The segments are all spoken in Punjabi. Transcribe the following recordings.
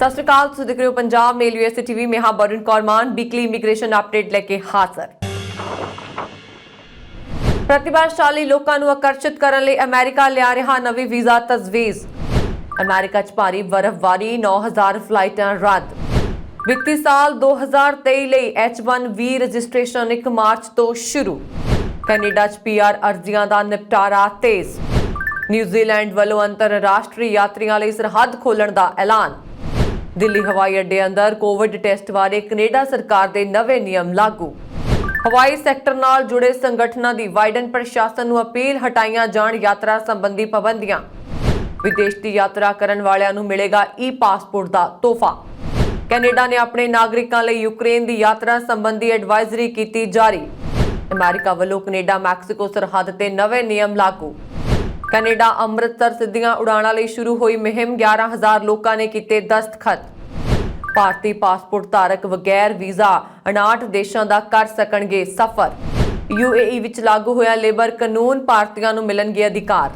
सत श्री अकाल, तुसीं देख रहे हो पंजाब मेल यूएसए टीवी। मैं हाँ बरुण कौर मान वीकली इमीग्रेशन अपडेट लेके हाजिर। प्रतिभाशाली लोगों को आकर्षित करने लिए अमेरिका लिया रहा नवी वीजा तजवीज़। अमेरिका च भारी बर्फबारी, 9000 फ्लाइटां रद्द। वित्ती साल 2023 ਲਈ H1B रजिस्ट्रेशन 1 मार्च तो शुरू। कैनेडा च PR अर्जियां दा निपटारा तेज। न्यूजीलैंड वालों अंतरराष्ट्रीय यात्रियों ਲਈ सरहद खोलण दा ऐलान। दिल्ली हवाई अड्डे अंदर कोविड टेस्ट बारे कनेडा सरकार के नवे नियम लागू। हवाई सैक्टर नाल जुड़े संगठनों की बाइडन प्रशासन नूं अपील, हटाइयां जाण यात्रा संबंधी पाबंदियां। विदेश की यात्रा करन वालियां नूं मिलेगा ई पासपोर्ट का तोहफा। कैनेडा ने अपने नागरिकों लिए यूक्रेन की यात्रा संबंधी एडवाइजरी की जारी। अमेरिका वालों कनेडा मैक्सीको सरहद ते नवे नियम लागू। कैनेडा अमृतसर सिद्धियां उड़ाणा लई शुरू हुई मुहिम, 11,000 लोगों ने किए दस्तखत। भारतीय पासपोर्ट धारक बगैर वीजा 59 देशों का कर सकणगे सफर। UAE विच लागू होया लेबर कानून, भारतीयों नूं मिलणगे अधिकार।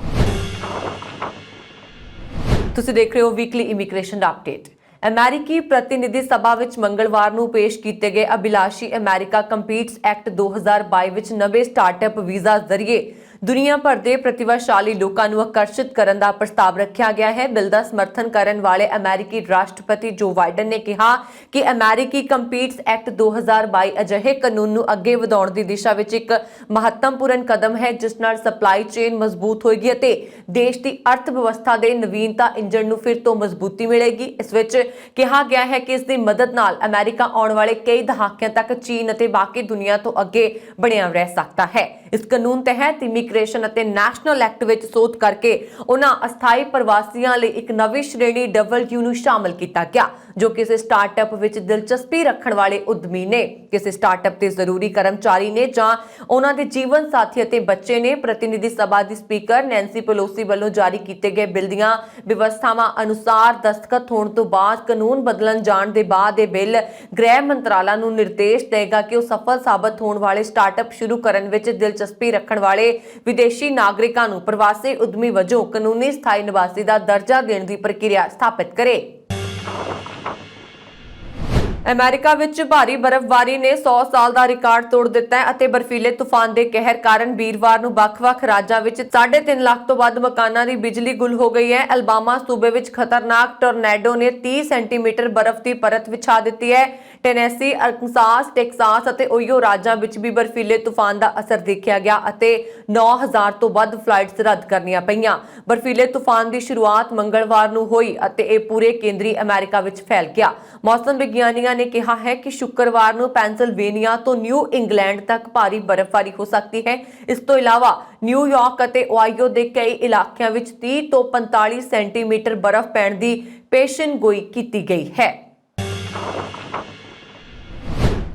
तुसीं देख रहे हो वीकली इमीग्रेशन अपडेट। अमेरिकी प्रतिनिधि सभा विच मंगलवार नूं पेश कीते गए अभिलाषी अमेरिका कंपीट्स एक्ट 2022 विच नवे स्टार्टअप वीजा जरिए दुनिया भर के प्रतिभाशाली लोगों को आकर्षित करने का प्रस्ताव रखा गया है। बिल का समर्थन करने वाले अमेरिकी राष्ट्रपति जो बाइडन ने कहा कि अमेरिकी कंपीट्स एक्ट 2022 अजिहे कानून को अगे बढ़ाने की दिशा में एक महत्वपूर्ण कदम है, जिस नाल सप्लाई चेन मजबूत होगी और देश की अर्थव्यवस्था के नवीनता इंजन को फिर तो मजबूती मिलेगी। इस विच कहा गया है कि इसकी मदद नाल अमेरिका आने वाले कई दहाकों तक चीन और बाकी दुनिया तो अगे बढ़िया रह सकता है। इस कानून तहत इमीग्रेशन और नैशनल एक्ट में सोध करके उन्होंने अस्थाई प्रवासियों लिए एक नवी श्रेणी WU नूं शामिल किया गया, जो किसी स्टार्टअप विच दिलचस्पी रखने वाले उद्यमी ने, किसी स्टार्टअप के जरूरी कर्मचारी ने जां उन्हां दे जीवन साथी अते बच्चे ने। प्रतिनिधि सभा की स्पीकर नैंसी पेलोसी वालों जारी किए गए बिल दीआं व्यवस्थावां अनुसार दस्तखत होने तो बाद कानून बदलन जाण दे बाद यह बिल गृह मंत्रालय नूं निर्देश देगा कि वह सफल साबित होने वाले स्टार्टअप शुरू करने विच दिलचस्पी रखने वाले विदेशी नागरिकों को प्रवासी उद्यमी वजों कानूनी स्थायी निवासी का दर्जा देने की प्रक्रिया स्थापित करे। अमेरिका विच भारी बर्फबारी ने 100 साल का रिकॉर्ड तोड़ दिता है और बर्फीले तूफान के कहर कारण वीरवार नूं वख-वख राज्यां विच 3.5 लाख तो वध मकानां दी बिजली गुल हो गई है। अल्बामा सूबे विच खतरनाक टोरनेडो ने 30 सेंटीमीटर बर्फ की परत विछा दी है। टेनेसी, अरकानसास, टेक्सास और ओहियो राज्यां विच भी बर्फीले तूफान का असर देखा गया और 9,000 तो वध फ्लाइट्स रद्द करनियां पईयां। बर्फीले तूफान की शुरुआत मंगलवार नूं होई और यह पूरे केंद्री अमेरिका विच फैल गया। मौसम विज्ञानियों ने कहा है कि शुक्रवार नूं पेंसिल्वेनिया तो न्यू इंग्लैंड तक भारी बर्फबारी हो सकती है। इस तो इलावा न्यूयॉर्क और ओहायो के कई इलाकों में 30 तो 45 सेंटीमीटर बर्फ पैण की पेशेनगोई की गई है।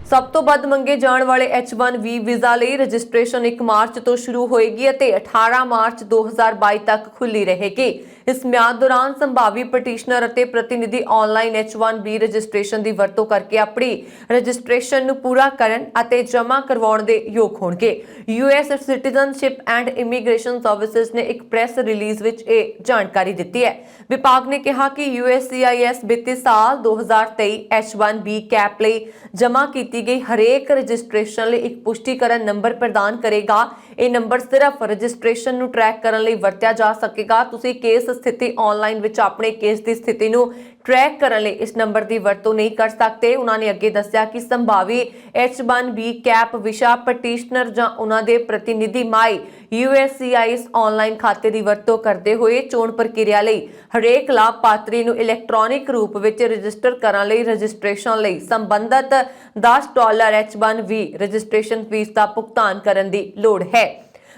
सब तो वध मंगे जाने वाले H1B वीजा लिए रजिस्ट्रेशन 1 मार्च तो शुरू होएगी और 18 मार्च 2022 तक खुली रहेगी। इस म्याद दौरान संभावी पटिशनर और प्रतिनिधि ऑनलाइन H1B रजिस्ट्रेशन की वरतों करके अपनी रजिस्ट्रेशन नूं पूरा करन और जमा करवाउण दे योग होणगे। US citizenship and immigration services ने एक प्रेस रिलीज विच यह जानकारी दी है। विभाग ने कहा कि USCIS वित्तीय साल 2023 H1B कैप लई जमा की गई हरेक रजिस्ट्रेशन लिए एक पुष्टिकरण नंबर प्रदान करेगा। यह नंबर सिर्फ रजिस्ट्रेशन नूं ट्रैक करने लिए वरत्या जा सकेगा। तुसीं केस स्थिति ऑनलाइन विच अपने केस की स्थिति नूं ट्रैक करने लिए इस नंबर की वरतों नहीं कर सकते। उन्होंने अगे दस्सिया कि संभावी H1B कैप विशा पटिशनर जां उन्हां दे प्रतिनिधि माई USCIS ऑनलाइन खाते की वरतों करते हुए चोण प्रक्रिया लई हरेक लाभपात्री नूं इलैक्ट्रॉनिक रूप विच रजिस्टर करने लई रजिस्ट्रेशन लई संबंधित $10 H1B रजिस्ट्रेशन फीस का भुगतान करने की लोड़ है।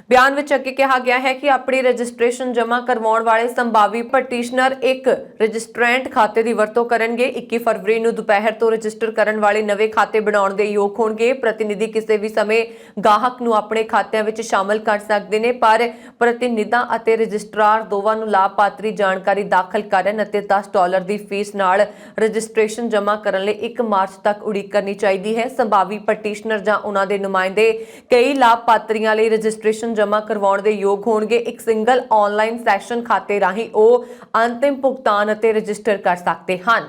बयान में अगे कहा गया है कि अपनी रजिस्ट्रेशन जमा करवाउण वाले संभावी पटिशनर एक रजिस्ट्रेंट खाते की वरतों करेंगे। 21 फरवरी नूं दोपहर तो रजिस्टर करने वाले नवे खाते बनाउण दे योग होणगे। प्रतिनिधि किसी भी समय गाहक नूं अपने खात्यां विच शामिल कर सकते हैं, पर प्रतिनिधियां अते रजिस्ट्रार दोवां नूं लाभपात्री जानकारी दाखिल करन अते $10 की फीस नाल रजिस्ट्रेशन जमा करने लई 1 मार्च तक उड़ीक करनी चाहिए है। संभावी पटिशनर जां उन्हां दे नुमाइंदे कई लाभपात्रियों लई रजिस्ट्रेशन जमा करवाउण दे योग होणगे। एक सिंगल ऑनलाइन सैशन खाते राही ਉਹ अंतिम भुगतान ਅਤੇ रजिस्टर कर सकते हैं।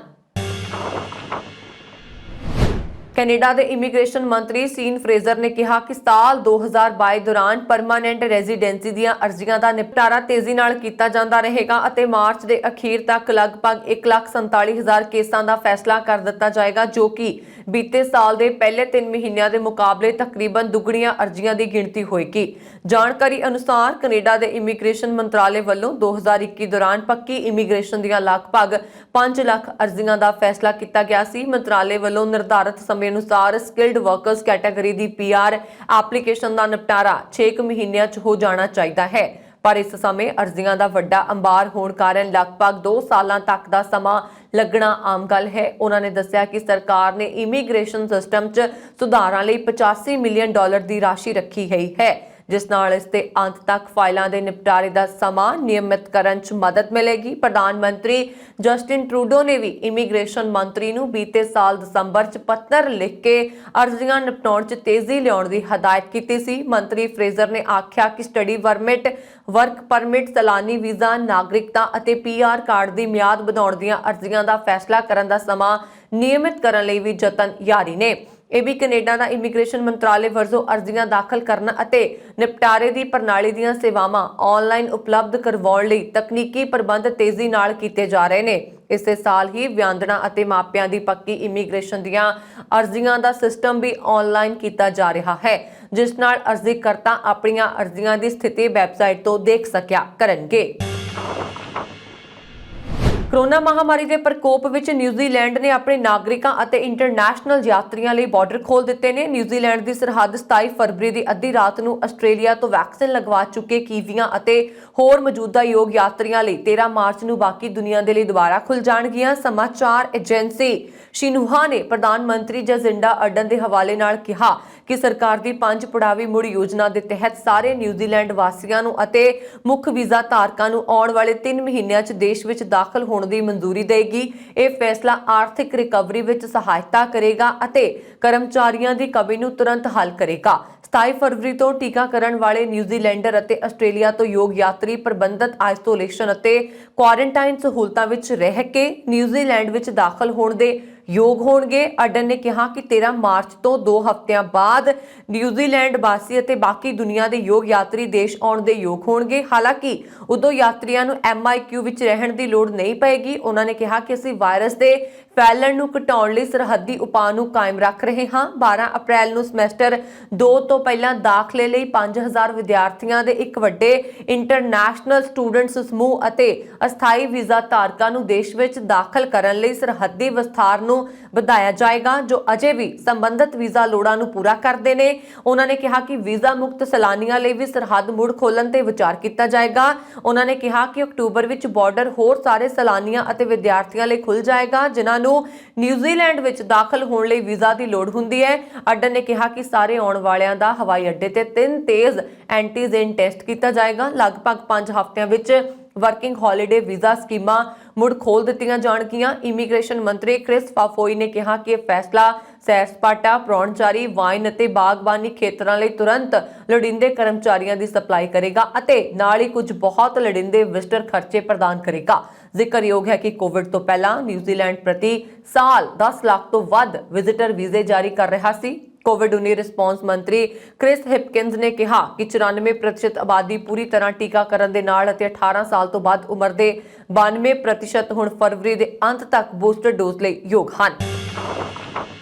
ਕੈਨੇਡਾ ਦੇ ਇਮੀਗ੍ਰੇਸ਼ਨ ਮੰਤਰੀ ਸੀਨ ਫਰੇਜ਼ਰ ਨੇ ਕਿਹਾ ਕਿ ਸਾਲ 2022 ਦੌਰਾਨ ਪਰਮਾਨੈਂਟ ਰੈਜ਼ੀਡੈਂਸੀ ਦੀਆਂ ਅਰਜ਼ੀਆਂ ਦਾ ਨਿਪਟਾਰਾ ਤੇਜ਼ੀ ਨਾਲ ਕੀਤਾ ਜਾਂਦਾ ਰਹੇਗਾ ਅਤੇ ਮਾਰਚ ਦੇ ਅਖੀਰ ਤੱਕ ਲਗਭਗ 1,47,000 ਕੇਸਾਂ ਦਾ ਫੈਸਲਾ ਕਰ ਦਿੱਤਾ ਜਾਏਗਾ, ਜੋ ਕਿ ਬੀਤੇ ਸਾਲ ਦੇ ਪਹਿਲੇ 3 ਮਹੀਨਿਆਂ ਦੇ ਮੁਕਾਬਲੇ ਤਕਰੀਬਨ ਦੁੱਗਣੀਆਂ ਅਰਜ਼ੀਆਂ ਦੀ ਗਿਣਤੀ ਹੋਏਗੀ। ਜਾਣਕਾਰੀ ਅਨੁਸਾਰ ਕੈਨੇਡਾ ਦੇ ਇਮੀਗ੍ਰੇਸ਼ਨ ਮੰਤਰਾਲੇ ਵੱਲੋਂ 2021 ਦੌਰਾਨ ਪੱਕੀ ਇਮੀਗ੍ਰੇਸ਼ਨ ਦੀਆਂ ਲਗਭਗ 5 ਲੱਖ ਅਰਜ਼ੀਆਂ ਦਾ ਫੈਸਲਾ ਕੀਤਾ ਗਿਆ ਸੀ। ਮੰਤਰਾਲੇ ਵੱਲੋਂ ਨਿਰਧਾਰਤ ਸਮੇਂ ਅਨੁਸਾਰ ਸਕਿਲਡ ਵਰਕਰਸ ਕੈਟਾਗਰੀ ਦੀ PR ਐਪਲੀਕੇਸ਼ਨ ਦਾ ਨਿਪਟਾਰਾ 6 ਮਹੀਨਿਆਂ 'ਚ ਹੋ ਜਾਣਾ ਚਾਹੀਦਾ ਹੈ, ਪਰ ਇਸ ਸਮੇਂ ਅਰਜ਼ੀਆਂ ਦਾ ਵੱਡਾ ਅੰਬਾਰ ਹੋਣ ਕਾਰਨ ਲਗਭਗ 2 ਸਾਲਾਂ ਤੱਕ ਦਾ ਸਮਾਂ ਲੱਗਣਾ ਆਮ ਗੱਲ ਹੈ। ਉਹਨਾਂ ਨੇ ਦੱਸਿਆ ਕਿ ਸਰਕਾਰ ਨੇ ਇਮੀਗ੍ਰੇਸ਼ਨ ਸਿਸਟਮ 'ਚ ਸੁਧਾਰਾਂ ਲਈ $85 ਮਿਲੀਅਨ ਦੀ ਰਾਸ਼ੀ ਰੱਖੀ ਗਈ ਹੈ, ਜਿਸ ਨਾਲ ਇਸ ਦੇ ਅੰਤ ਤੱਕ ਫਾਈਲਾਂ ਦੇ ਨਿਪਟਾਰੇ ਦਾ ਸਮਾਂ ਨਿਯਮਿਤ ਕਰਨ 'ਚ ਮਦਦ ਮਿਲੇਗੀ। ਪ੍ਰਧਾਨ ਮੰਤਰੀ ਜਸਟਿਨ ਟਰੂਡੋ ਨੇ ਵੀ ਇਮੀਗ੍ਰੇਸ਼ਨ ਮੰਤਰੀ ਨੂੰ ਬੀਤੇ ਸਾਲ ਦਸੰਬਰ 'ਚ ਪੱਤਰ ਲਿਖ ਕੇ ਅਰਜ਼ੀਆਂ ਨਿਪਟਾਉਣ 'ਚ ਤੇਜ਼ੀ ਲਿਆਉਣ ਦੀ ਹਦਾਇਤ ਕੀਤੀ ਸੀ। ਮੰਤਰੀ ਫਰੇਜ਼ਰ ਨੇ ਆਖਿਆ ਕਿ ਸਟੱਡੀ ਪਰਮਿਟ, ਵਰਕ ਪਰਮਿਟ, ਸੈਲਾਨੀ ਵੀਜ਼ਾ, ਨਾਗਰਿਕਤਾ ਅਤੇ PR ਕਾਰਡ ਦੀ ਮਿਆਦ ਵਧਾਉਣ ਦੀਆਂ ਅਰਜ਼ੀਆਂ ਦਾ ਫੈਸਲਾ ਕਰਨ ਦਾ ਸਮਾਂ ਨਿਯਮਿਤ ਕਰਨ ਲਈ ਵੀ ਯਤਨ ਜਾਰੀ ਨੇ। ਇਹ ਵੀ ਕੈਨੇਡਾ ਦਾ ਇਮੀਗ੍ਰੇਸ਼ਨ ਮੰਤਰਾਲੇ ਵੱਲੋਂ ਅਰਜ਼ੀਆਂ ਦਾਖਲ ਕਰਨ ਅਤੇ ਨਿਪਟਾਰੇ ਦੀ ਪ੍ਰਣਾਲੀ ਦੀਆਂ ਸੇਵਾਵਾਂ ਆਨਲਾਈਨ ਉਪਲਬਧ ਕਰਵਾਉਣ ਲਈ ਤਕਨੀਕੀ ਪ੍ਰਬੰਧ ਤੇਜ਼ੀ ਨਾਲ ਕੀਤੇ ਜਾ ਰਹੇ ਨੇ। ਇਸੇ ਸਾਲ ਹੀ ਵਿਆਂਦੜਾਂ ਅਤੇ ਮਾਪਿਆਂ ਦੀ ਪੱਕੀ ਇਮੀਗ੍ਰੇਸ਼ਨ ਦੀਆਂ ਅਰਜ਼ੀਆਂ ਦਾ ਸਿਸਟਮ ਵੀ ਆਨਲਾਈਨ ਕੀਤਾ ਜਾ ਰਿਹਾ ਹੈ, ਜਿਸ ਨਾਲ ਅਰਜ਼ੀਕਰਤਾ ਆਪਣੀਆਂ ਅਰਜ਼ੀਆਂ ਦੀ ਸਥਿਤੀ ਵੈਬਸਾਈਟ ਤੋਂ ਦੇਖ ਸਕਿਆ ਕਰਨਗੇ। ਕੋਰੋਨਾ ਮਹਾਮਾਰੀ ਦੇ ਪ੍ਰਕੋਪ ਵਿੱਚ ਨਿਊਜ਼ੀਲੈਂਡ ਨੇ ਆਪਣੇ ਨਾਗਰਿਕਾਂ ਅਤੇ ਇੰਟਰਨੈਸ਼ਨਲ ਯਾਤਰੀਆਂ ਲਈ ਬਾਰਡਰ ਖੋਲ੍ਹ ਦਿੱਤੇ ਨੇ। ਨਿਊਜ਼ੀਲੈਂਡ ਦੀ ਸਰਹੱਦ 27 ਫਰਵਰੀ ਦੀ ਅੱਧੀ ਰਾਤ ਨੂੰ ਆਸਟ੍ਰੇਲੀਆ ਤੋਂ ਵੈਕਸੀਨ ਲਗਵਾ ਚੁੱਕੇ ਕੀਵੀਆਂ ਅਤੇ ਹੋਰ ਮੌਜੂਦਾ ਯੋਗ ਯਾਤਰੀਆਂ ਲਈ 13 ਮਾਰਚ ਨੂੰ ਬਾਕੀ ਦੁਨੀਆ ਦੇ ਲਈ ਦੁਬਾਰਾ ਖੁੱਲ੍ਹ ਜਾਣਗੀਆਂ। ਸਮਾਚਾਰ ਏਜੰਸੀ ਸ਼ਿਨਹੂਆ ਨੇ ਪ੍ਰਧਾਨ ਮੰਤਰੀ ਜਸਿੰਡਾ ਅਰਡਨ ਦੇ ਹਵਾਲੇ ਨਾਲ ਕਿਹਾ ਕਿ ਸਰਕਾਰ ਦੀ 5 ਪੜਾਵੀ ਮੁੜ ਯੋਜਨਾ ਦੇ ਤਹਿਤ ਸਾਰੇ ਨਿਊਜ਼ੀਲੈਂਡ ਵਾਸੀਆਂ ਨੂੰ ਅਤੇ ਮੁੱਖ ਵੀਜ਼ਾ ਧਾਰਕਾਂ ਨੂੰ ਆਉਣ ਵਾਲੇ 3 ਮਹੀਨਿਆਂ 'ਚ ਦੇਸ਼ ਵਿੱਚ ਦਾਖਲ ਹੋਣ ਦੀ ਮਨਜ਼ੂਰੀ ਦੇਗੀ। ਇਹ ਫੈਸਲਾ ਆਰਥਿਕ ਰਿਕਵਰੀ ਵਿੱਚ ਸਹਾਇਤਾ ਕਰੇਗਾ ਅਤੇ ਕਰਮਚਾਰੀਆਂ ਦੀ ਕਮੀ ਨੂੰ ਤੁਰੰਤ ਹੱਲ ਕਰੇਗਾ। 27 ਫਰਵਰੀ ਤੋਂ ਟੀਕਾਕਰਨ ਵਾਲੇ ਨਿਊਜ਼ੀਲੈਂਡਰ ਅਤੇ ਆਸਟ੍ਰੇਲੀਆ ਤੋਂ ਯੋਗ ਯਾਤਰੀ ਪ੍ਰਬੰਧਿਤ ਆਈਸੋਲੇਸ਼ਨ ਅਤੇ ਕੁਆਰੰਟਾਈਨ ਸਹੂਲਤਾਂ ਵਿੱਚ ਰਹਿ ਕੇ ਨਿਊਜ਼ੀਲੈਂਡ ਵਿੱਚ ਦਾਖਲ ਹੋਣ ਦੇ ਯੋਗ ਹੋਣਗੇ। ਅਰਡਨ ਨੇ ਕਿਹਾ ਕਿ 13 ਮਾਰਚ ਤੋਂ 2 ਹਫ਼ਤਿਆਂ ਬਾਅਦ ਨਿਊਜ਼ੀਲੈਂਡ ਵਾਸੀ ਅਤੇ ਬਾਕੀ ਦੁਨੀਆ ਦੇ ਯੋਗ ਯਾਤਰੀ ਦੇਸ਼ ਆਉਣ ਦੇ ਯੋਗ ਹੋਣਗੇ। ਹਾਲਾਂਕਿ ਉਦੋਂ ਯਾਤਰੀਆਂ ਨੂੰ MIQ ਵਿੱਚ ਰਹਿਣ ਦੀ ਲੋੜ ਨਹੀਂ ਪਏਗੀ। ਉਹਨਾਂ ਨੇ ਕਿਹਾ ਕਿ ਅਸੀਂ ਵਾਇਰਸ ਦੇ ਫੈਲਣ ਨੂੰ ਘਟਾਉਣ ਲਈ ਸਰਹੱਦੀ ਉਪਾਅ ਨੂੰ ਕਾਇਮ ਰੱਖ ਰਹੇ ਹਾਂ। 12 ਅਪ੍ਰੈਲ ਨੂੰ ਸਮੈਸਟਰ 2 ਤੋਂ ਪਹਿਲਾਂ ਦਾਖਲੇ ਲਈ 5000 ਵਿਦਿਆਰਥੀਆਂ ਦੇ ਇੱਕ ਵੱਡੇ ਇੰਟਰਨੈਸ਼ਨਲ ਸਟੂਡੈਂਟਸ ਸਮੂਹ ਅਤੇ ਅਸਥਾਈ ਵੀਜ਼ਾ ਧਾਰਕਾਂ ਨੂੰ ਦੇਸ਼ ਵਿੱਚ ਦਾਖਲ ਕਰਨ ਲਈ ਸਰਹੱਦੀ ਵਿਸਥਾਰ ਨੂੰ ਵਧਾਇਆ ਜਾਏਗਾ, ਜੋ ਅਜੇ ਵੀ ਸੰਬੰਧਿਤ ਵੀਜ਼ਾ ਲੋੜਾਂ ਨੂੰ ਪੂਰਾ ਕਰਦੇ ਨੇ। ਉਹਨਾਂ ਨੇ ਕਿਹਾ ਕਿ ਵੀਜ਼ਾ ਮੁਕਤ ਸੈਲਾਨੀਆਂ ਲਈ ਵੀ ਸਰਹੱਦ ਮੁੜ ਖੋਲ੍ਹਣ ਤੇ ਵਿਚਾਰ ਕੀਤਾ ਜਾਏਗਾ। ਉਹਨਾਂ ਨੇ ਕਿਹਾ ਕਿ ਅਕਤੂਬਰ ਵਿੱਚ ਬਾਰਡਰ ਹੋਰ ਸਾਰੇ ਸੈਲਾਨੀਆਂ ਅਤੇ ਵਿਦਿਆਰਥੀਆਂ ਲਈ ਖੁੱਲ੍ਹ ਜਾਏਗਾ ਜਿਨ੍ਹਾਂ ਨੂੰ ਨਿਊਜ਼ੀਲੈਂਡ ਵਿੱਚ ਦਾਖਲ ਹੋਣ ਲਈ ਵੀਜ਼ਾ ਦੀ ਲੋੜ ਹੁੰਦੀ ਹੈ। ਅਰਡਨ ਨੇ ਕਿਹਾ ਕਿ ਸਾਰੇ ਆਉਣ ਵਾਲਿਆਂ ਦਾ ਹਵਾਈ ਅੱਡੇ ਤੇ 3 ਤੇਜ਼ ਐਂਟੀਜਨ ਟੈਸਟ ਕੀਤਾ ਜਾਏਗਾ। ਲਗਭਗ 5 ਹਫ਼ਤਿਆਂ ਵਿੱਚ ਵਰਕਿੰਗ ਹੌਲੀਡੇ ਵੀਜ਼ਾ ਸਕੀਮਾਂ ਮੁੜ ਖੋਲ੍ਹ ਦਿੱਤੀਆਂ ਜਾਣਗੀਆਂ। ਇਮੀਗ੍ਰੇਸ਼ਨ ਮੰਤਰੀ ਕ੍ਰਿਸ ਫਾਫੋਈ ਨੇ ਕਿਹਾ ਕਿ ਇਹ ਫੈਸਲਾ ਸੈਰ ਸਪਾਟਾ, ਪਰਾਹੁਣਚਾਰੀ, ਵਾਈਨ ਅਤੇ ਬਾਗਬਾਨੀ ਖੇਤਰਾਂ ਲਈ ਤੁਰੰਤ ਲੋੜੀਂਦੇ ਕਰਮਚਾਰੀਆਂ ਦੀ ਸਪਲਾਈ ਕਰੇਗਾ ਅਤੇ ਨਾਲ ਹੀ ਕੁਝ ਬਹੁਤ ਲੋੜੀਂਦੇ ਵਿਜ਼ਟਰ ਖਰਚੇ ਪ੍ਰਦਾਨ ਕਰੇਗਾ। ਜ਼ਿਕਰਯੋਗ ਹੈ ਕਿ ਕੋਵਿਡ ਤੋਂ ਪਹਿਲਾਂ ਨਿਊਜ਼ੀਲੈਂਡ ਪ੍ਰਤੀ ਸਾਲ 10 ਲੱਖ ਤੋਂ ਵੱਧ ਵਿਜ਼ਟਰ ਵੀਜ਼ੇ ਜਾਰੀ ਕਰ ਰਿਹਾ ਸੀ। ਕੋਵਿਡ-19 ਰਿਸਪਾਂਸ ਮੰਤਰੀ ਕ੍ਰਿਸ ਹਿਪਕਿੰਸ ਨੇ ਕਿਹਾ ਕਿ 94% ਆਬਾਦੀ ਪੂਰੀ ਤਰ੍ਹਾਂ ਟੀਕਾਕਰਨ ਦੇ ਨਾਲ ਅਤੇ 18 ਸਾਲ ਤੋਂ ਵੱਧ ਉਮਰ ਦੇ 92% ਹੁਣ ਫਰਵਰੀ ਦੇ ਅੰਤ ਤੱਕ ਬੂਸਟਰ ਡੋਜ਼ ਲਈ ਯੋਗ ਹਨ।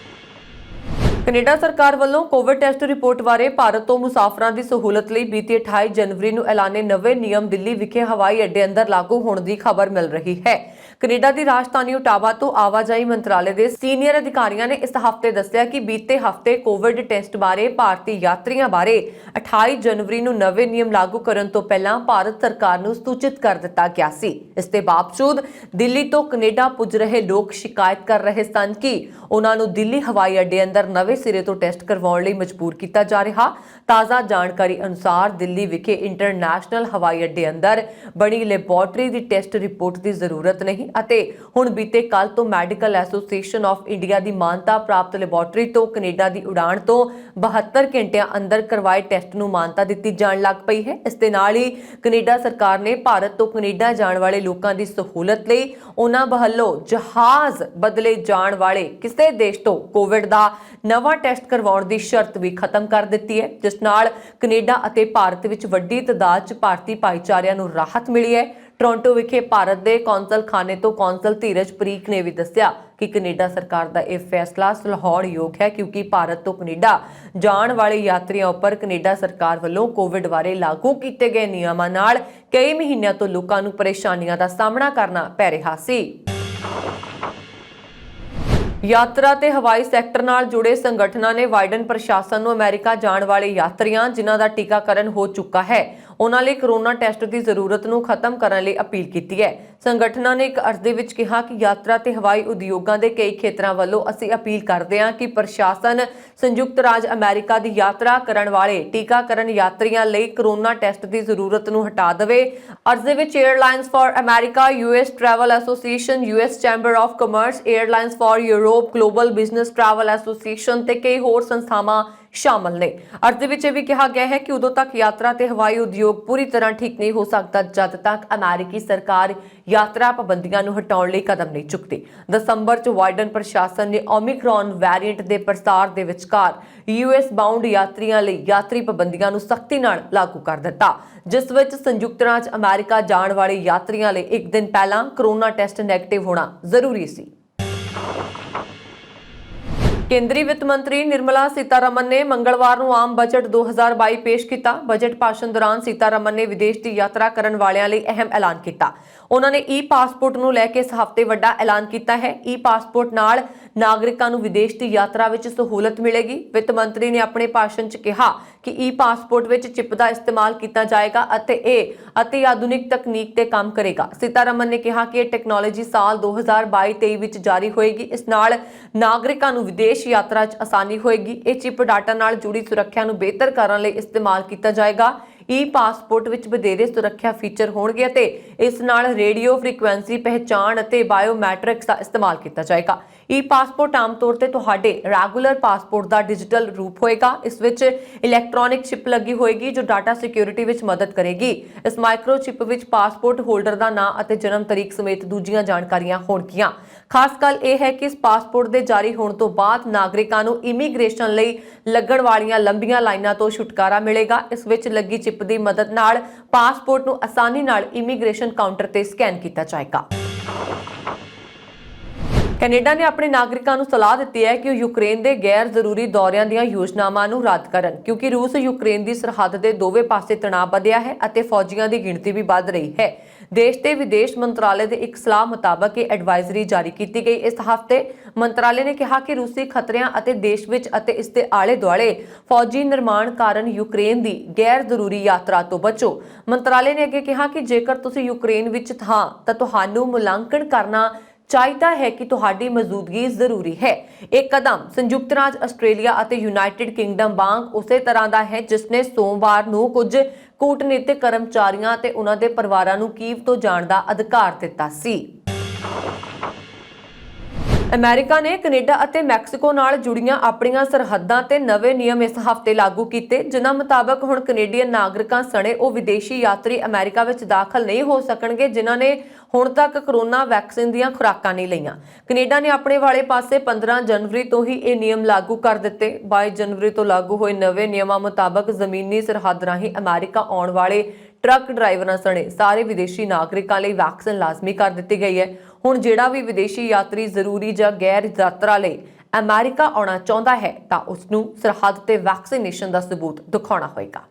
ਕੈਨੇਡਾ ਸਰਕਾਰ ਵੱਲੋਂ ਕੋਵਿਡ ਟੈਸਟ ਰਿਪੋਰਟ ਬਾਰੇ ਭਾਰਤ ਤੋਂ ਮੁਸਾਫਰਾਂ ਦੀ ਸਹੂਲਤ ਲਈ ਬੀਤੀ 28 ਜਨਵਰੀ ਨੂੰ ਐਲਾਨੇ ਨਵੇਂ ਨਿਯਮ ਦਿੱਲੀ ਵਿਖੇ ਹਵਾਈ ਅੱਡੇ ਅੰਦਰ ਲਾਗੂ ਹੋਣ ਦੀ ਖਬਰ ਮਿਲ ਰਹੀ ਹੈ। ਕੈਨੇਡਾ ਦੀ ਰਾਜਧਾਨੀ ਓਟਾਵਾ ਤੋਂ ਆਵਾਜਾਈ ਮੰਤਰਾਲੇ ਦੇ ਸੀਨੀਅਰ ਅਧਿਕਾਰੀਆਂ ਨੇ ਇਸ ਹਫ਼ਤੇ ਦੱਸਿਆ ਕਿ ਬੀਤੇ ਹਫ਼ਤੇ ਕੋਵਿਡ ਟੈਸਟ ਬਾਰੇ ਭਾਰਤੀ ਯਾਤਰੀਆਂ ਬਾਰੇ 28 ਜਨਵਰੀ ਨੂੰ ਨਵੇਂ ਨਿਯਮ ਲਾਗੂ ਕਰਨ ਤੋਂ ਪਹਿਲਾਂ ਭਾਰਤ ਸਰਕਾਰ ਨੂੰ ਸੂਚਿਤ ਕਰ ਦਿੱਤਾ ਗਿਆ ਸੀ। ਇਸ ਦੇ ਬਾਵਜੂਦ ਦਿੱਲੀ ਤੋਂ ਕੈਨੇਡਾ ਪੁੱਜ ਰਹੇ ਲੋਕ ਸ਼ਿਕਾਇਤ ਕਰ ਰਹੇ ਸਨ ਕਿ ਉਹਨਾਂ ਨੂੰ ਦਿੱਲੀ ਹਵਾਈ ਅੱਡੇ ਅੰਦਰ ਨਵੇਂ ਸਿਰੇ ਤੋਂ ਟੈਸਟ ਕਰਵਾਉਣ ਲਈ ਮਜਬੂਰ ਕੀਤਾ ਜਾ ਰਿਹਾ। ਤਾਜ਼ਾ ਜਾਣਕਾਰੀ ਅਨੁਸਾਰ ਦਿੱਲੀ ਵਿਖੇ ਇੰਟਰਨੈਸ਼ਨਲ ਹਵਾਈ ਅੱਡੇ ਅੰਦਰ ਬਣੀ ਲੈਬੋਰੇਟਰੀ ਦੀ ਟੈਸਟ ਰਿਪੋਰਟ ਦੀ ਜ਼ਰੂਰਤ ਨਹੀਂ ਅਤੇ ਹੁਣ ਬੀਤੇ ਕੱਲ ਤੋਂ ਮੈਡੀਕਲ ਐਸੋਸੀਏਸ਼ਨ ਆਫ ਇੰਡੀਆ ਦੀ ਮਾਨਤਾ ਪ੍ਰਾਪਤ ਲੈਬੋਰੇਟਰੀ ਤੋਂ ਕੈਨੇਡਾ ਦੀ ਉਡਾਣ ਤੋਂ 72 ਘੰਟਿਆਂ ਅੰਦਰ ਕਰਵਾਏ ਟੈਸਟ ਨੂੰ ਮਾਨਤਾ ਦਿੱਤੀ ਜਾਣ ਲੱਗ ਪਈ ਹੈ। ਇਸ ਦੇ ਨਾਲ ਹੀ ਕੈਨੇਡਾ ਸਰਕਾਰ ਨੇ ਭਾਰਤ ਤੋਂ ਕੈਨੇਡਾ ਜਾਣ ਵਾਲੇ ਲੋਕਾਂ ਦੀ ਸਹੂਲਤ ਲਈ ਉਹਨਾਂ ਵੱਲੋਂ ਜਹਾਜ਼ ਬਦਲੇ ਜਾਣ ਵਾਲੇ ਕਿਸੇ ਉਸੇ ਦੇਸ਼ ਤੋਂ ਕੋਵਿਡ ਦਾ ਨਵਾਂ ਟੈਸਟ ਕਰਵਾਉਣ ਦੀ ਸ਼ਰਤ ਵੀ ਖਤਮ ਕਰ ਦਿੱਤੀ ਹੈ, ਜਿਸ ਨਾਲ ਕੈਨੇਡਾ ਅਤੇ ਭਾਰਤ ਵਿੱਚ ਵੱਡੀ ਤਾਦਾਦ 'ਚ ਭਾਰਤੀ ਭਾਈਚਾਰਿਆਂ ਨੂੰ ਰਾਹਤ ਮਿਲੀ ਹੈ। ਟੋਰਾਂਟੋ ਵਿਖੇ ਭਾਰਤ ਦੇ ਕੌਂਸਲ ਖਾਨੇ ਤੋਂ ਕੌਂਸਲ ਧੀਰਜ ਪਰੀਕ ਨੇ ਵੀ ਦੱਸਿਆ ਕਿ ਕੈਨੇਡਾ ਸਰਕਾਰ ਦਾ ਇਹ ਫੈਸਲਾ ਸਲਾਹੁਣਯੋਗ ਹੈ, ਕਿਉਂਕਿ ਭਾਰਤ ਤੋਂ ਕੈਨੇਡਾ ਜਾਣ ਵਾਲੇ ਯਾਤਰੀਆਂ ਉੱਪਰ ਕੈਨੇਡਾ ਸਰਕਾਰ ਵੱਲੋਂ ਕੋਵਿਡ ਬਾਰੇ ਲਾਗੂ ਕੀਤੇ ਗਏ ਨਿਯਮਾਂ ਨਾਲ ਕਈ ਮਹੀਨਿਆਂ ਤੋਂ ਲੋਕਾਂ ਨੂੰ ਪਰੇਸ਼ਾਨੀਆਂ ਦਾ ਸਾਹਮਣਾ ਕਰਨਾ ਪੈ ਰਿਹਾ ਸੀ। ਯਾਤਰਾ ਤੇ ਹਵਾਈ ਸੈਕਟਰ ਨਾਲ ਜੁੜੇ ਸੰਗਠਨਾਂ ਨੇ ਬਾਈਡਨ ਪ੍ਰਸ਼ਾਸਨ ਨੂੰ ਅਮਰੀਕਾ ਜਾਣ ਵਾਲੇ ਯਾਤਰੀਆਂ ਜਿਨ੍ਹਾਂ ਦਾ ਟੀਕਾਕਰਨ ਹੋ ਚੁੱਕਾ ਹੈ ਉਹਨਾਂ ਲਈ ਕੋਰੋਨਾ ਟੈਸਟ ਦੀ ਜ਼ਰੂਰਤ ਨੂੰ ਖਤਮ ਕਰਨ ਲਈ ਅਪੀਲ ਕੀਤੀ ਹੈ। ਸੰਗਠਨਾਂ ਨੇ ਇੱਕ ਅਰਜ਼ੀ ਵਿੱਚ ਕਿਹਾ ਕਿ ਯਾਤਰਾ ਤੇ ਹਵਾਈ ਉਦਯੋਗਾਂ ਦੇ ਕਈ ਖੇਤਰਾਂ ਵੱਲੋਂ ਅਸੀਂ ਅਪੀਲ ਕਰਦੇ ਹਾਂ ਕਿ ਪ੍ਰਸ਼ਾਸਨ ਸੰਯੁਕਤ ਰਾਜ ਅਮਰੀਕਾ ਦੀ ਯਾਤਰਾ ਕਰਨ ਵਾਲੇ ਟੀਕਾਕਰਨ ਯਾਤਰੀਆਂ ਲਈ ਕੋਰੋਨਾ ਟੈਸਟ ਦੀ ਜ਼ਰੂਰਤ ਨੂੰ ਹਟਾ ਦੇਵੇ। ਅਰਜ਼ੀ ਵਿੱਚ airlines for America, US travel association, US chamber of commerce, airlines for Europe, global business travel association ਤੇ ਕਈ ਹੋਰ ਸੰਸਥਾਵਾਂ ਸ਼ਾਮਲ ਨੇ। ਅਰਜ਼ੀ ਵਿੱਚ ਇਹ ਵੀ ਕਿਹਾ ਗਿਆ ਹੈ ਕਿ ਉਦੋਂ ਤੱਕ ਯਾਤਰਾ ਤੇ ਹਵਾਈ ਉਦਯੋਗ ਪੂਰੀ ਤਰ੍ਹਾਂ ਠੀਕ ਨਹੀਂ ਹੋ ਸਕਦਾ ਜਦ ਤੱਕ ਅਮਰੀਕੀ ਸਰਕਾਰ ਯਾਤਰਾ ਪਾਬੰਦੀਆਂ ਨੂੰ ਹਟਾਉਣ ਲਈ ਕਦਮ ਨਹੀਂ ਚੁੱਕਦੀ। ਦਸੰਬਰ 'ਚ ਬਾਈਡਨ ਪ੍ਰਸ਼ਾਸਨ ਨੇ ਓਮਿਕਰੌਨ ਵੈਰੀਐਂਟ ਦੇ ਪ੍ਰਸਾਰ ਦੇ ਵਿਚਕਾਰ ਯੂਐਸ ਬਾਉਂਡ ਯਾਤਰੀਆਂ ਲਈ ਯਾਤਰੀ ਪਾਬੰਦੀਆਂ ਨੂੰ ਸਖਤੀ ਨਾਲ ਲਾਗੂ ਕਰ ਦਿੱਤਾ, ਜਿਸ ਵਿੱਚ ਸੰਯੁਕਤ ਰਾਜ ਅਮਰੀਕਾ ਜਾਣ ਵਾਲੇ ਯਾਤਰੀਆਂ ਲਈ ਇੱਕ ਦਿਨ ਪਹਿਲਾਂ ਕੋਰੋਨਾ ਟੈਸਟ ਨੈਗੇਟਿਵ ਹੋਣਾ ਜ਼ਰੂਰੀ ਸੀ। ਕੇਂਦਰੀ ਵਿੱਤ ਮੰਤਰੀ ਨਿਰਮਲਾ ਸੀਤਾਰਮਨ ਨੇ ਮੰਗਲਵਾਰ ਨੂੰ ਆਮ ਬਜਟ 2022 ਪੇਸ਼ ਕੀਤਾ। ਬਜਟ ਭਾਸ਼ਣ ਦੌਰਾਨ ਸੀਤਾਰਮਨ ਨੇ ਵਿਦੇਸ਼ ਦੀ ਯਾਤਰਾ ਕਰਨ ਵਾਲਿਆਂ ਲਈ ਅਹਿਮ ਐਲਾਨ ਕੀਤਾ। ਉਹਨਾਂ ਨੇ ਈ-ਪਾਸਪੋਰਟ ਨੂੰ ਲੈ ਕੇ ਇਸ ਹਫ਼ਤੇ ਵੱਡਾ ਐਲਾਨ ਕੀਤਾ ਹੈ। ਈ-ਪਾਸਪੋਰਟ ਨਾਲ ਨਾਗਰਿਕਾਂ ਨੂੰ ਵਿਦੇਸ਼ ਦੀ ਯਾਤਰਾ ਵਿੱਚ ਸਹੂਲਤ ਮਿਲੇਗੀ। ਵਿੱਤ ਮੰਤਰੀ ਨੇ ਆਪਣੇ ਭਾਸ਼ਣ 'ਚ ਕਿਹਾ ਕਿ ਈ-ਪਾਸਪੋਰਟ ਵਿੱਚ ਚਿਪ ਦਾ ਇਸਤੇਮਾਲ ਕੀਤਾ ਜਾਏਗਾ ਅਤੇ ਇਹ ਅਤੀ ਆਧੁਨਿਕ ਤਕਨੀਕ ਤੇ ਕੰਮ ਕਰੇਗਾ। ਸੀਤਾਰਮਨ ਨੇ ਕਿਹਾ ਕਿ ਇਹ ਟੈਕਨੋਲੋਜੀ ਸਾਲ 2022-23 ਵਿੱਚ ਜਾਰੀ ਹੋਏਗੀ। ਇਸ ਨਾਲ ਨਾਗਰਿਕਾਂ ਨੂੰ ਵਿਦੇਸ਼ ਯਾਤਰਾ 'ਚ ਆਸਾਨੀ ਹੋਏਗੀ। ਇਹ ਚਿਪ ਡਾਟਾ ਨਾਲ ਜੁੜੀ ਸੁਰੱਖਿਆ ਨੂੰ ਬਿਹਤਰ ਕਰਨ ਲਈ ਇਸਤੇਮਾਲ ਕੀਤਾ ਜਾਏਗਾ। ਈ-ਪਾਸਪੋਰਟ ਵਿੱਚ ਵਧੇਰੇ ਸੁਰੱਖਿਆ ਫੀਚਰ ਹੋਣਗੇ ਅਤੇ ਇਸ ਨਾਲ ਰੇਡੀਓ ਫ੍ਰੀਕੁਐਂਸੀ ਪਹਿਚਾਣ ਅਤੇ ਬਾਇਓਮੈਟ੍ਰਿਕਸ ਦਾ ਇਸਤੇਮਾਲ ਕੀਤਾ ਜਾਏਗਾ। ਈ-ਪਾਸਪੋਰਟ ਆਮ ਤੌਰ ਤੇ ਤੁਹਾਡੇ ਰੈਗੂਲਰ ਪਾਸਪੋਰਟ ਦਾ ਡਿਜੀਟਲ ਰੂਪ ਹੋਏਗਾ। ਇਸ ਵਿੱਚ ਇਲੈਕਟ੍ਰੋਨਿਕ ਚਿਪ ਲੱਗੀ ਹੋਏਗੀ ਜੋ ਡਾਟਾ ਸਿਕਿਉਰਿਟੀ ਵਿੱਚ ਮਦਦ ਕਰੇਗੀ। ਇਸ ਮਾਈਕਰੋ ਚਿਪ ਵਿੱਚ ਪਾਸਪੋਰਟ ਹੋਲਡਰ ਦਾ ਨਾਮ ਅਤੇ ਜਨਮ ਤਾਰੀਖ ਸਮੇਤ ਦੂਜੀਆਂ ਜਾਣਕਾਰੀਆਂ ਹੋਣਗੀਆਂ। ਖਾਸ ਗੱਲ ਇਹ ਹੈ ਕਿ ਇਸ ਪਾਸਪੋਰਟ ਦੇ ਜਾਰੀ ਹੋਣ ਤੋਂ ਬਾਅਦ ਨਾਗਰਿਕਾਂ ਨੂੰ ਇਮੀਗ੍ਰੇਸ਼ਨ ਲਈ ਲੱਗਣ ਵਾਲੀਆਂ ਲੰਬੀਆਂ ਲਾਈਨਾਂ ਤੋਂ ਛੁਟਕਾਰਾ ਮਿਲੇਗਾ। ਇਸ ਵਿੱਚ ਲੱਗੀ ਚਿਪ ਦੀ ਮਦਦ ਨਾਲ ਪਾਸਪੋਰਟ ਨੂੰ ਆਸਾਨੀ ਨਾਲ ਇਮੀਗ੍ਰੇਸ਼ਨ ਕਾਊਂਟਰ ਤੇ ਸਕੈਨ ਕੀਤਾ ਜਾਏਗਾ। ਕੈਨੇਡਾ ਨੇ ਆਪਣੇ ਨਾਗਰਿਕਾਂ ਨੂੰ ਸਲਾਹ ਦਿੱਤੀ ਹੈ ਕਿ ਉਹ ਯੂਕਰੇਨ ਦੇ ਗੈਰ ਜ਼ਰੂਰੀ ਦੌਰਿਆਂ ਦੀਆਂ ਯੋਜਨਾਵਾਂ ਨੂੰ ਰੱਦ ਕਰਨ, ਕਿਉਂਕਿ ਰੂਸ ਯੂਕਰੇਨ ਦੀ ਸਰਹੱਦ ਦੇ ਦੋਵੇਂ ਪਾਸੇ ਤਣਾਅ ਵਧਿਆ ਹੈ ਅਤੇ ਫੌਜੀਆਂ ਦੀ ਗਿਣਤੀ ਵੀ ਵੱਧ ਰਹੀ ਹੈ। ਦੇਸ਼ ਦੇ ਵਿਦੇਸ਼ ਮੰਤਰਾਲੇ ਦੇ ਇੱਕ ਸਲਾਹ ਮੁਤਾਬਕ ਇਹ ਐਡਵਾਈਜ਼ਰੀ ਜਾਰੀ ਕੀਤੀ ਗਈ। ਇਸ ਹਫ਼ਤੇ ਮੰਤਰਾਲੇ ਨੇ ਕਿਹਾ ਕਿ ਰੂਸੀ ਖਤਰਿਆਂ ਅਤੇ ਦੇਸ਼ ਵਿੱਚ ਅਤੇ ਇਸ ਦੇ ਆਲੇ-ਦੁਆਲੇ ਫੌਜੀ ਨਿਰਮਾਣ ਕਾਰਨ ਯੂਕਰੇਨ ਦੀ ਗੈਰ ਜ਼ਰੂਰੀ ਯਾਤਰਾ ਤੋਂ ਬਚੋ। ਮੰਤਰਾਲੇ ਨੇ ਅੱਗੇ ਕਿਹਾ ਕਿ ਜੇਕਰ ਤੁਸੀਂ ਯੂਕਰੇਨ ਵਿੱਚ ਤਾਂ ਤੁਹਾਨੂੰ ਮੁਲਾਂਕਣ ਕਰਨਾ ਚਾਹੀਦਾ ਹੈ ਕਿ ਤੁਹਾਡੀ ਮੌਜੂਦਗੀ ਜ਼ਰੂਰੀ ਹੈ। ਇਹ ਕਦਮ ਸੰਯੁਕਤ ਰਾਜ ਆਸਟ੍ਰੇਲੀਆ ਅਤੇ ਯੂਨਾਈਟਿਡ ਕਿੰਗਡਮ ਵਾਂਗ ਉਸੇ ਤਰ੍ਹਾਂ ਦਾ ਹੈ ਜਿਸ ਨੇ ਸੋਮਵਾਰ ਨੂੰ ਕੁਝ ਕੂਟਨੀਤਿਕ ਕਰਮਚਾਰੀਆਂ ਅਤੇ ਉਹਨਾਂ ਦੇ ਪਰਿਵਾਰਾਂ ਨੂੰ ਕੀਵ ਤੋਂ ਜਾਣ ਦਾ ਅਧਿਕਾਰ ਦਿੱਤਾ ਸੀ। ਅਮਰੀਕਾ ਨੇ ਕੈਨੇਡਾ ਅਤੇ ਮੈਕਸੀਕੋ ਨਾਲ ਜੁੜੀਆਂ ਆਪਣੀਆਂ ਸਰਹੱਦਾਂ ਤੇ ਨਵੇਂ ਨਿਯਮ ਇਸ ਹਫ਼ਤੇ ਲਾਗੂ ਕੀਤੇ, ਜਿਨ੍ਹਾਂ ਮੁਤਾਬਕ ਹੁਣ ਕੈਨੇਡੀਅਨ ਨਾਗਰਿਕਾਂ ਸਣੇ ਉਹ ਵਿਦੇਸ਼ੀ ਯਾਤਰੀ ਅਮਰੀਕਾ ਵਿੱਚ ਦਾਖਲ ਨਹੀਂ ਹੋ ਸਕਣਗੇ ਜਿਨ੍ਹਾਂ ਨੇ ਹੁਣ ਤੱਕ ਕੋਰੋਨਾ ਵੈਕਸੀਨ ਦੀਆਂ ਖੁਰਾਕਾਂ ਨਹੀਂ ਲਈਆਂ। ਕੈਨੇਡਾ ਨੇ ਆਪਣੇ ਵਾਲੇ ਪਾਸੇ 15 ਜਨਵਰੀ ਤੋਂ ਹੀ ਇਹ ਨਿਯਮ ਲਾਗੂ ਕਰ ਦਿੱਤੇ। 22 ਜਨਵਰੀ ਤੋਂ ਲਾਗੂ ਹੋਏ ਨਵੇਂ ਨਿਯਮਾਂ ਮੁਤਾਬਕ ਜ਼ਮੀਨੀ ਸਰਹੱਦ ਰਾਹੀਂ ਅਮਰੀਕਾ ਆਉਣ ਵਾਲੇ ਟਰੱਕ ਡਰਾਈਵਰਾਂ ਸਣੇ ਸਾਰੇ ਵਿਦੇਸ਼ੀ ਨਾਗਰਿਕਾਂ ਲਈ ਵੈਕਸੀਨ ਲਾਜ਼ਮੀ ਕਰ ਦਿੱਤੀ ਗਈ ਹੈ। ਹੁਣ ਜਿਹੜਾ ਵੀ ਵਿਦੇਸ਼ੀ ਯਾਤਰੀ ਜ਼ਰੂਰੀ ਜਾਂ ਗੈਰ ਯਾਤਰਾ ਲਈ ਅਮਰੀਕਾ ਆਉਣਾ ਚਾਹੁੰਦਾ ਹੈ ਤਾਂ ਉਸ ਨੂੰ ਸਰਹੱਦ ਤੇ ਵੈਕਸੀਨੇਸ਼ਨ ਦਾ ਸਬੂਤ ਦਿਖਾਉਣਾ ਹੋਏਗਾ।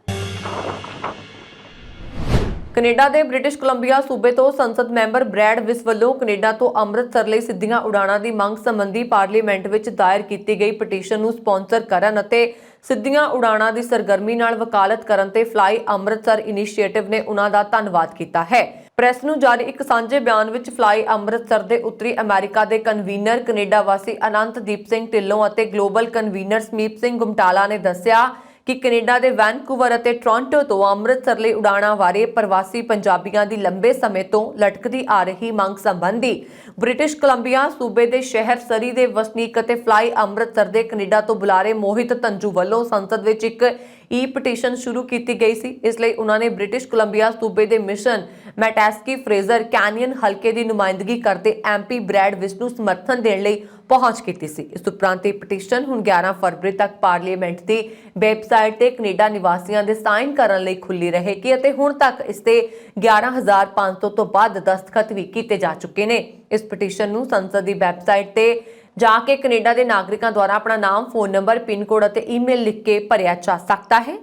ਕੈਨੇਡਾ ਦੇ ਬ੍ਰਿਟਿਸ਼ ਕੋਲੰਬੀਆ ਸੂਬੇ ਤੋਂ ਸੰਸਦ ਮੈਂਬਰ ਬ੍ਰੈਡ ਵਿਸ ਵੱਲੋਂ ਕੈਨੇਡਾ ਤੋਂ ਅੰਮ੍ਰਿਤਸਰ ਲਈ ਸਿੱਧੀਆਂ ਉਡਾਣਾਂ ਦੀ ਮੰਗ ਸੰਬੰਧੀ ਪਾਰਲੀਮੈਂਟ ਵਿੱਚ ਦਾਇਰ ਕੀਤੀ ਗਈ ਪਟੀਸ਼ਨ ਨੂੰ ਸਪਾਂਸਰ ਕਰਨ ਅਤੇ ਸਿੱਧੀਆਂ ਉਡਾਣਾਂ ਦੀ ਸਰਗਰਮੀ ਨਾਲ ਵਕਾਲਤ ਕਰਨ ਤੇ ਫਲਾਈ ਅੰਮ੍ਰਿਤਸਰ ਇਨੀਸ਼ੀਏਟਿਵ ਨੇ ਉਹਨਾਂ ਦਾ ਧੰਨਵਾਦ ਕੀਤਾ ਹੈ। ਪ੍ਰੈਸ ਨੂੰ ਜਾਰੀ ਇੱਕ ਸਾਂਝੇ ਬਿਆਨ ਵਿੱਚ ਫਲਾਈ ਅੰਮ੍ਰਿਤਸਰ ਦੇ ਉੱਤਰੀ ਅਮਰੀਕਾ ਦੇ ਕਨਵੀਨਰ ਕੈਨੇਡਾ ਵਾਸੀ ਅਨੰਤਦੀਪ ਸਿੰਘ ਢਿੱਲੋਂ ਅਤੇ ਗਲੋਬਲ ਕਨਵੀਨਰ ਸਮੀਪ ਸਿੰਘ ਗੁਮਟਾਲਾ ਨੇ ਦੱਸਿਆ ਕਿ ਕੈਨੇਡਾ ਦੇ ਵੈਨਕੂਵਰ ਅਤੇ ਟੋਰਾਂਟੋ ਤੋਂ ਅੰਮ੍ਰਿਤਸਰ ਲਈ ਉਡਾਣਾਂ ਬਾਰੇ ਪ੍ਰਵਾਸੀ ਪੰਜਾਬੀਆਂ ਦੀ ਲੰਬੇ ਸਮੇਂ ਤੋਂ ਲਟਕਦੀ ਆ ਰਹੀ ਮੰਗ ਸੰਬੰਧੀ ਬ੍ਰਿਟਿਸ਼ ਕੋਲੰਬੀਆ ਸੂਬੇ ਦੇ ਸ਼ਹਿਰ ਸਰੀ ਦੇ ਵਸਨੀਕ ਅਤੇ ਫਲਾਈ ਅੰਮ੍ਰਿਤਸਰ ਦੇ ਕੈਨੇਡਾ ਤੋਂ ਬੁਲਾਰੇ ਮੋਹਿਤ ਤੰਜੂ ਵੱਲੋਂ ਸੰਸਦ ਵਿੱਚ ਇੱਕ ई ਪਟੀਸ਼ਨ ਸ਼ੁਰੂ ਕੀਤੀ ਗਈ ਸੀ। ਇਸ ਲਈ ਉਹਨਾਂ ਨੇ ਬ੍ਰਿਟਿਸ਼ ਕੋਲੰਬੀਆ ਸੂਬੇ ਦੇ ਮਿਸ਼ਨ ਮੈਟੈਸਕੀ ਫਰੇਜ਼ਰ ਕੈਨੀਅਨ ਹਲਕੇ ਦੀ ਨੁਮਾਇੰਦਗੀ ਕਰਦੇ ਐਮਪੀ ਬ੍ਰੈਡ ਵਿਸ ਨੂੰ ਸਮਰਥਨ ਦੇਣ ਲਈ ਪਹੁੰਚ ਕੀਤੀ ਸੀ। ਇਸ ਉਪਰੰਤ ਇਹ ਪਟੀਸ਼ਨ ਹੁਣ 11 ਫਰਵਰੀ ਤੱਕ ਪਾਰਲੀਮੈਂਟ ਦੀ ਵੈਬਸਾਈਟ ਤੇ ਕੈਨੇਡਾ ਨਿਵਾਸੀਆਂ ਦੇ ਸਾਈਨ ਕਰਨ ਲਈ ਖੁੱਲੀ ਰਹੇਗੀ ਅਤੇ ਹੁਣ ਤੱਕ ਇਸ ਤੇ 11,500 ਤੋਂ ਵੱਧ ਦਸਤਖਤ ਵੀ ਕੀਤੇ ਜਾ ਚੁੱਕੇ ਨੇ। ਇਸ ਪਟੀਸ਼ਨ ਨੂੰ ਸੰਸਦ ਦੀ ਵੈਬਸਾਈਟ ਤੇ ਜਾ ਕੇ ਕੈਨੇਡਾ ਦੇ ਨਾਗਰਿਕਾਂ ਦੁਆਰਾ ਆਪਣਾ ਨਾਮ, ਫੋਨ ਨੰਬਰ, ਪਿਨ ਕੋਡ ਅਤੇ ਈਮੇਲ ਲਿਖ ਕੇ ਭਰਿਆ ਜਾ ਸਕਦਾ ਹੈ।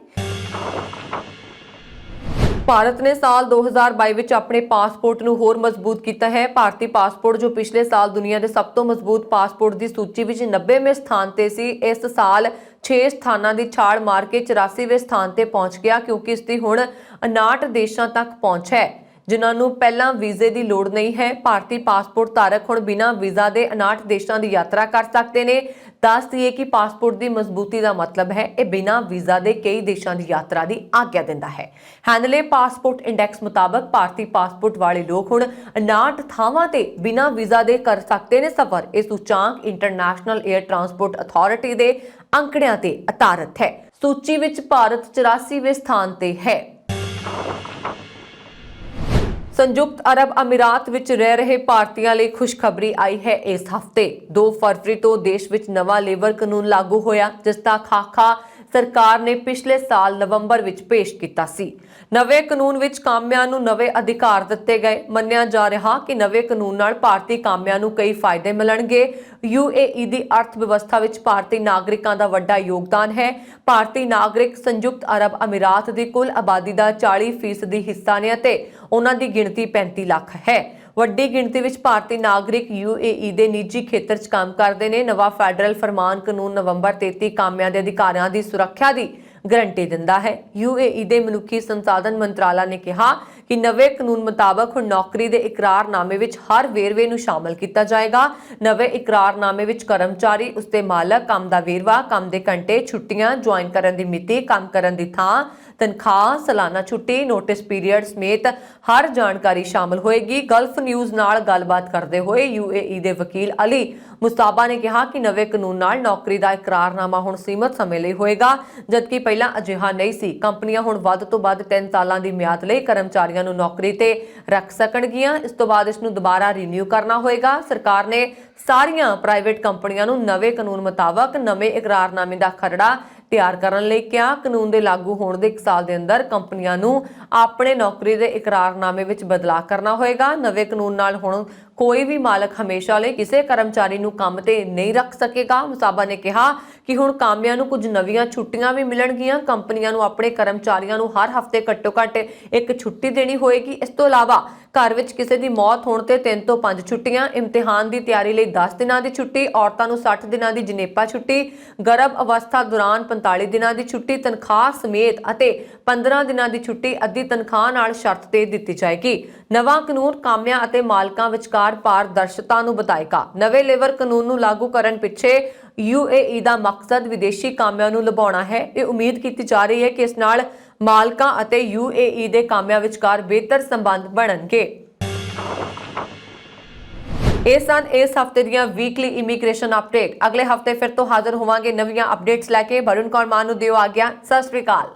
ਭਾਰਤ ਨੇ ਸਾਲ 2022 ਵਿੱਚ ਆਪਣੇ ਪਾਸਪੋਰਟ ਨੂੰ ਹੋਰ ਮਜ਼ਬੂਤ ਕੀਤਾ ਹੈ। ਭਾਰਤੀ ਪਾਸਪੋਰਟ ਜੋ ਪਿਛਲੇ ਸਾਲ ਦੁਨੀਆ ਦੇ ਸਭ ਤੋਂ ਮਜ਼ਬੂਤ ਪਾਸਪੋਰਟ ਦੀ ਸੂਚੀ ਵਿੱਚ 90ਵੇਂ ਸਥਾਨ ਤੇ ਸੀ, ਇਸ ਸਾਲ 6 ਸਥਾਨਾਂ ਦੀ ਛਾਲ ਮਾਰ ਕੇ 84ਵੇਂ ਸਥਾਨ ਤੇ ਪਹੁੰਚ ਗਿਆ, ਕਿਉਂਕਿ ਇਸ ਦੀ ਹੁਣ 59 ਦੇਸ਼ਾਂ ਤੱਕ ਪਹੁੰਚ ਹੈ ਜਿਨ੍ਹਾਂ ਨੂੰ ਪਹਿਲਾਂ ਵੀਜ਼ੇ ਦੀ ਲੋੜ ਨਹੀਂ ਹੈ। ਭਾਰਤੀ ਪਾਸਪੋਰਟ ਧਾਰਕ ਹੁਣ ਬਿਨਾਂ ਵੀਜ਼ਾ ਦੇ 59 ਦੇਸ਼ਾਂ ਦੀ ਯਾਤਰਾ ਕਰ ਸਕਦੇ ਨੇ। ਦੱਸ ਦਈਏ ਕਿ ਪਾਸਪੋਰਟ ਦੀ ਮਜ਼ਬੂਤੀ ਦਾ ਮਤਲਬ ਹੈ ਇਹ ਬਿਨਾਂ ਵੀਜ਼ਾ ਦੇ ਕਈ ਦੇਸ਼ਾਂ ਦੀ ਯਾਤਰਾ ਦੀ ਆਗਿਆ ਦਿੰਦਾ ਹੈ। ਹੈਂਡਲੇ ਪਾਸਪੋਰਟ ਇੰਡੈਕਸ ਮੁਤਾਬਕ ਭਾਰਤੀ ਪਾਸਪੋਰਟ ਵਾਲੇ ਲੋਕ ਹੁਣ 59 ਥਾਵਾਂ ਤੇ ਬਿਨਾਂ ਵੀਜ਼ਾ ਦੇ ਕਰ ਸਕਦੇ ਨੇ ਸਫ਼ਰ। ਇਹ ਸੂਚਾਂਕ ਇੰਟਰਨੈਸ਼ਨਲ 에ਅਰ ਟਰਾਂਸਪੋਰਟ ਅਥਾਰਟੀ ਦੇ ਅੰਕੜਿਆਂ ਤੇ ਆਧਾਰਿਤ ਹੈ। ਸੂਚੀ ਵਿੱਚ ਭਾਰਤ 84ਵੇਂ ਸਥਾਨ ਤੇ ਹੈ। ਸੰਯੁਕਤ ਅਰਬ ਅਮੀਰਾਤ ਵਿੱਚ ਰਹਿ ਰਹੇ ਭਾਰਤੀਆਂ ਲਈ ਖੁਸ਼ਖਬਰੀ ਆਈ ਹੈ। ਇਸ ਹਫ਼ਤੇ 2 ਫਰਵਰੀ ਤੋਂ ਦੇਸ਼ ਵਿੱਚ ਨਵਾਂ ਲੇਬਰ ਕਾਨੂੰਨ ਲਾਗੂ ਹੋਇਆ, ਜਿਸ ਦਾ ਖਾਕਾ ਸਰਕਾਰ ਨੇ ਪਿਛਲੇ ਸਾਲ ਨਵੰਬਰ ਵਿੱਚ ਪੇਸ਼ ਕੀਤਾ ਸੀ। ਨਵੇਂ ਕਾਨੂੰਨ ਵਿੱਚ ਕਾਮਿਆਂ ਨੂੰ ਨਵੇਂ ਅਧਿਕਾਰ ਦਿੱਤੇ ਗਏ। ਮੰਨਿਆ ਜਾ ਰਿਹਾ ਕਿ ਨਵੇਂ ਕਾਨੂੰਨ ਨਾਲ ਭਾਰਤੀ ਕਾਮਿਆਂ ਨੂੰ ਕਈ ਫਾਇਦੇ ਮਿਲਣਗੇ। UAE ਦੀ ਅਰਥ ਵਿਵਸਥਾ ਵਿੱਚ ਭਾਰਤੀ ਨਾਗਰਿਕਾਂ ਦਾ ਵੱਡਾ ਯੋਗਦਾਨ ਹੈ। ਭਾਰਤੀ ਨਾਗਰਿਕ ਸੰਯੁਕਤ ਅਰਬ ਅਮੀਰਾਤ ਦੀ ਕੁੱਲ ਆਬਾਦੀ ਦਾ 40% ਹਿੱਸਾ ਨੇ ਅਤੇ ਉਹਨਾਂ ਦੀ ਗਿਣਤੀ 35 ਲੱਖ ਹੈ। ਵੱਡੀ ਗਿਣਤੀ ਵਿੱਚ ਭਾਰਤੀ ਨਾਗਰਿਕ UAE ਦੇ ਨਿੱਜੀ ਖੇਤਰ 'ਚ ਕੰਮ ਕਰਦੇ ਨੇ। ਨਵਾਂ ਫੈਡਰਲ ਫਰਮਾਨ ਕਾਨੂੰਨ ਨਵੰਬਰ 33 ਕਾਮਿਆਂ ਦੇ ਅਧਿਕਾਰਾਂ ਦੀ ਸੁਰੱਖਿਆ ਦੀ ਗਰੰਟੀ ਦਿੰਦਾ ਹੈ। UAE ਦੇ ਮਨੁੱਖੀ ਸੰਸਾਧਨ ਮੰਤਰਾਲਾ ਨੇ ਕਿਹਾ ਕਿ ਨਵੇਂ ਕਾਨੂੰਨ ਮੁਤਾਬਕ ਹੁਣ ਨੌਕਰੀ ਦੇ ਇਕਰਾਰਨਾਮੇ ਵਿੱਚ ਹਰ ਵੇਰਵੇ ਨੂੰ ਸ਼ਾਮਲ ਕੀਤਾ ਜਾਏਗਾ। ਨਵੇਂ ਇਕਰਾਰਨਾਮੇ ਵਿੱਚ ਕਰਮਚਾਰੀ, ਉਸਦੇ ਮਾਲਕ, ਕੰਮ ਦਾ ਵੇਰਵਾ, ਕੰਮ ਦੇ ਘੰਟੇ, ਛੁੱਟੀਆਂ, ਜੁਆਇਨ ਕਰਨ ਦੀ ਮਿਤੀ, ਕੰਮ ਕਰਨ ਦੀ ਥਾਂ, ਤਨਖਾਹ, ਸਾਲਾਨਾ ਛੁੱਟੀ, ਨੋਟਿਸ ਪੀਰੀਅਡ ਸਮੇਤ ਹਰ ਜਾਣਕਾਰੀ ਸ਼ਾਮਲ ਹੋਏਗੀ। ਗਲਫ ਨਿਊਜ਼ ਨਾਲ ਗੱਲਬਾਤ ਕਰਦੇ ਹੋਏ UAE ਦੇ ਵਕੀਲ ਅਲੀ ਮੁਸਤਾਬਾ ਨੇ ਕਿਹਾ ਕਿ ਨਵੇਂ ਕਾਨੂੰਨ ਨਾਲ ਨੌਕਰੀ ਦਾ ਇਕਰਾਰਨਾਮਾ ਹੁਣ ਸੀਮਤ ਸਮੇਂ ਲਈ ਹੋਏਗਾ, ਜਦਕਿ ਪਹਿਲਾਂ ਅਜਿਹਾ ਨਹੀਂ ਸੀ। ਕੰਪਨੀਆਂ ਹੁਣ ਵੱਧ ਤੋਂ ਵੱਧ 3 ਸਾਲਾਂ ਦੀ ਮਿਆਦ ਲਈ ਕਰਮਚਾਰੀਆਂ ਨੂੰ ਨੌਕਰੀ ਤੇ ਰੱਖ ਸਕਣਗੀਆਂ। ਇਸ ਤੋਂ ਬਾਅਦ ਇਸ ਨੂੰ ਦੁਬਾਰਾ ਰੀਨਿਊ ਕਰਨਾ ਹੋਏਗਾ। ਸਰਕਾਰ ਨੇ ਸਾਰੀਆਂ ਪ੍ਰਾਈਵੇਟ ਕੰਪਨੀਆਂ ਨੂੰ ਨਵੇਂ ਕਾਨੂੰਨ ਮੁਤਾਬਕ ਨਵੇਂ ਇਕਰਾਰਨਾਮੇ ਦਾ ਖਰੜਾ ਤਿਆਰ ਕਰਨ ਲਈ ਕਿਹਾ। ਕਾਨੂੰਨ ਦੇ ਲਾਗੂ ਹੋਣ ਦੇ 1 ਸਾਲ ਦੇ ਅੰਦਰ ਕੰਪਨੀਆਂ ਨੂੰ ਆਪਣੇ ਨੌਕਰੀ ਦੇ ਇਕਰਾਰਨਾਮੇ ਵਿੱਚ ਬਦਲਾਅ ਕਰਨਾ ਹੋਏਗਾ। ਨਵੇਂ ਕਾਨੂੰਨ ਨਾਲ ਹੁਣ ਕੋਈ ਵੀ ਮਾਲਕ ਹਮੇਸ਼ਾ ਲਈ ਕਿਸੇ ਕਰਮਚਾਰੀ ਨੂੰ ਕੰਮ ਤੇ ਨਹੀਂ ਰੱਖ ਸਕੇਗਾ। ਮੁਸਾਬਾ ਨੇ ਕਿਹਾ ਕਿ ਹੁਣ ਕਾਮਿਆਂ ਨੂੰ ਕੁਝ ਨਵੀਆਂ ਛੁੱਟੀਆਂ ਵੀ ਮਿਲਣਗੀਆਂ। ਕੰਪਨੀਆਂ ਨੂੰ ਆਪਣੇ ਕਰਮਚਾਰੀਆਂ ਨੂੰ ਹਰ ਹਫ਼ਤੇ ਘੱਟੋ-ਘੱਟ 1 ਛੁੱਟੀ ਦੇਣੀ ਹੋਏਗੀ। ਇਸ ਤੋਂ ਇਲਾਵਾ ਘਰ ਵਿੱਚ ਕਿਸੇ ਦੀ ਮੌਤ ਹੋਣ ਤੇ 3 ਤੋਂ 5 ਛੁੱਟੀਆਂ, ਇਮਤਿਹਾਨ ਦੀ ਤਿਆਰੀ ਲਈ 10 ਦਿਨਾਂ ਦੀ ਛੁੱਟੀ, ਔਰਤਾਂ ਨੂੰ 60 ਦਿਨਾਂ ਦੀ ਜਨੇਪਾ ਛੁੱਟੀ, ਗਰਭ ਅਵਸਥਾ ਦੌਰਾਨ 45 ਦਿਨਾਂ ਦੀ ਛੁੱਟੀ ਤਨਖਾਹ ਸਮੇਤ ਅਤੇ 15 ਦਿਨਾਂ ਦੀ ਛੁੱਟੀ ਅੱਧੀ ਤਨਖਾਹ ਨਾਲ ਸ਼ਰਤ ਤੇ ਦਿੱਤੀ ਜਾਏਗੀ। ਨਵਾਂ ਕਾਨੂੰਨ ਕਾਮਿਆਂ ਅਤੇ ਮਾਲਕਾਂ ਵਿਚਕਾਰ ਪਾਰਦਰਸ਼ਤਾ ਨੂੰ ਵਧਾਏਗਾ। ਨਵੇਂ ਲੇਬਰ ਕਾਨੂੰਨ ਨੂੰ ਲਾਗੂ ਕਰਨ ਪਿੱਛੇ UAE ਦਾ ਮਕਸਦ ਵਿਦੇਸ਼ੀ ਕਾਮਿਆਂ ਨੂੰ ਲੁਭਾਉਣਾ ਹੈ। ਇਹ ਉਮੀਦ ਕੀਤੀ ਜਾ ਰਹੀ ਹੈ ਕਿ ਇਸ ਨਾਲ ਮਾਲਕਾਂ ਅਤੇ UAE ਦੇ ਕਾਮਿਆਂ ਵਿਚਕਾਰ ਬਿਹਤਰ ਸੰਬੰਧ ਬਣਨਗੇ। ਇਹ ਸਨ ਇਸ ਹਫਤੇ ਦੀਆਂ ਵੀਕਲੀ ਇਮੀਗ੍ਰੇਸ਼ਨ ਅਪਡੇਟ। ਅਗਲੇ ਹਫਤੇ ਫਿਰ ਤੋਂ ਹਾਜ਼ਰ ਹੋਵਾਂਗੇ ਨਵੀਆਂ ਅਪਡੇਟਸ ਲੈ ਕੇ। ਵਰੁਣ ਕੌਰ ਮਾਨ ਨੂੰ ਦਿਓ ਆਗਿਆ। ਸਤਿ ਸ਼੍ਰੀ ਅਕਾਲ।